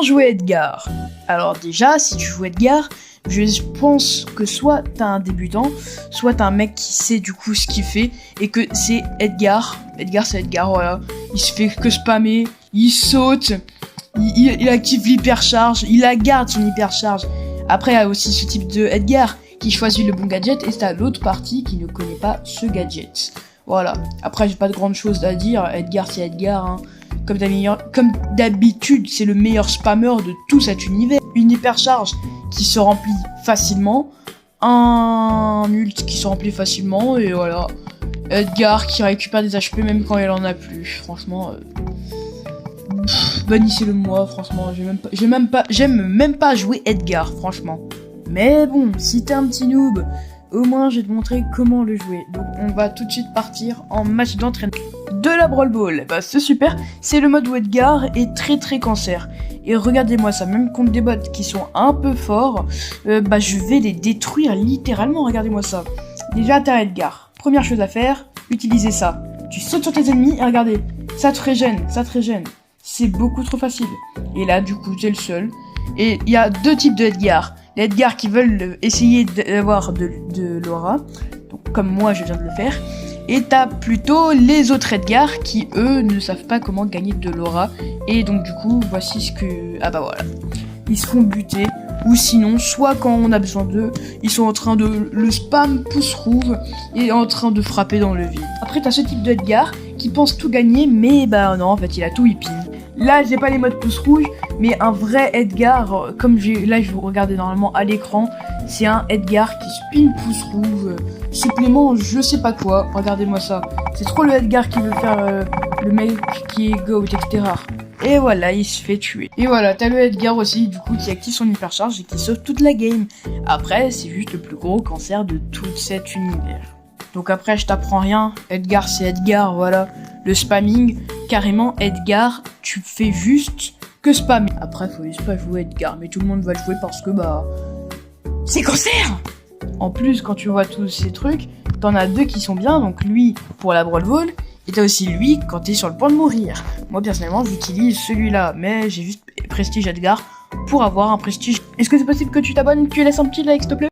jouer Edgar? Alors déjà, si tu joues Edgar, je pense que soit t'as un débutant, soit t'as un mec qui sait du coup ce qu'il fait, et que c'est Edgar. Edgar, c'est Edgar, voilà. Il se fait que spammer, il saute, il active l'hypercharge, il la garde son hypercharge. Après, il y a aussi ce type de Edgar qui choisit le bon gadget, et t'as l'autre partie qui ne connaît pas ce gadget. Voilà. Après, j'ai pas de grandes choses à dire. Edgar, c'est Edgar, hein. Comme d'habitude, c'est le meilleur spammer de tout cet univers. Une hypercharge qui se remplit facilement, un ult qui se remplit facilement, et voilà. Edgar qui récupère des HP même quand il en a plus. Franchement, bannissez-le moi. Franchement, j'aime même pas jouer Edgar, franchement. Mais bon, si t'es un petit noob, au moins je vais te montrer comment le jouer. Donc on va tout de suite partir en match d'entraînement de la Brawl Ball. Bah c'est super, c'est le mode où Edgar est très cancer. Et regardez-moi ça, même contre des bots qui sont un peu forts, bah je vais les détruire littéralement, regardez-moi ça. Déjà t'as Edgar, première chose à faire, utiliser ça. Tu sautes sur tes ennemis et regardez, ça te régène. C'est beaucoup trop facile. Et là du coup t'es le seul. Et il y a deux types de Edgar. Les Edgar qui veulent essayer d'avoir de l'aura, donc comme moi je viens de le faire. Et t'as plutôt les autres Edgar qui eux ne savent pas comment gagner de l'aura. Et donc du coup voici ce que... Ah bah voilà. Ils se font buter. Ou sinon, soit quand on a besoin d'eux, ils sont en train de le spam pouce rouge et en train de frapper dans le vide. Après t'as ce type de Edgar qui pense tout gagner, mais bah non en fait il a tout whipping. Là j'ai pas les modes pouce rouge, mais un vrai Edgar, comme là je vous regardais normalement à l'écran, c'est un Edgar qui spin pouce rouge, supplément je sais pas quoi, regardez-moi ça. C'est trop le Edgar qui veut faire le mec qui est GOAT, etc. Et voilà, il se fait tuer. Et voilà, t'as le Edgar aussi, du coup, qui active son hypercharge et qui sauve toute la game. Après, c'est juste le plus gros cancer de tout cet univers. Donc après, je t'apprends rien. Edgar, c'est Edgar, voilà. Le spamming, carrément, Edgar, tu fais juste que spammer. Après, faut juste pas jouer Edgar, mais tout le monde va le jouer parce que, bah... c'est cancer! En plus, quand tu vois tous ces trucs, t'en as deux qui sont bien, donc lui, pour la Brawl Ball, et t'as aussi lui quand t'es sur le point de mourir. Moi personnellement j'utilise celui-là, mais j'ai juste prestige Edgar pour avoir un prestige. Est-ce que c'est possible que tu t'abonnes, que tu laisses un petit like s'il te plaît?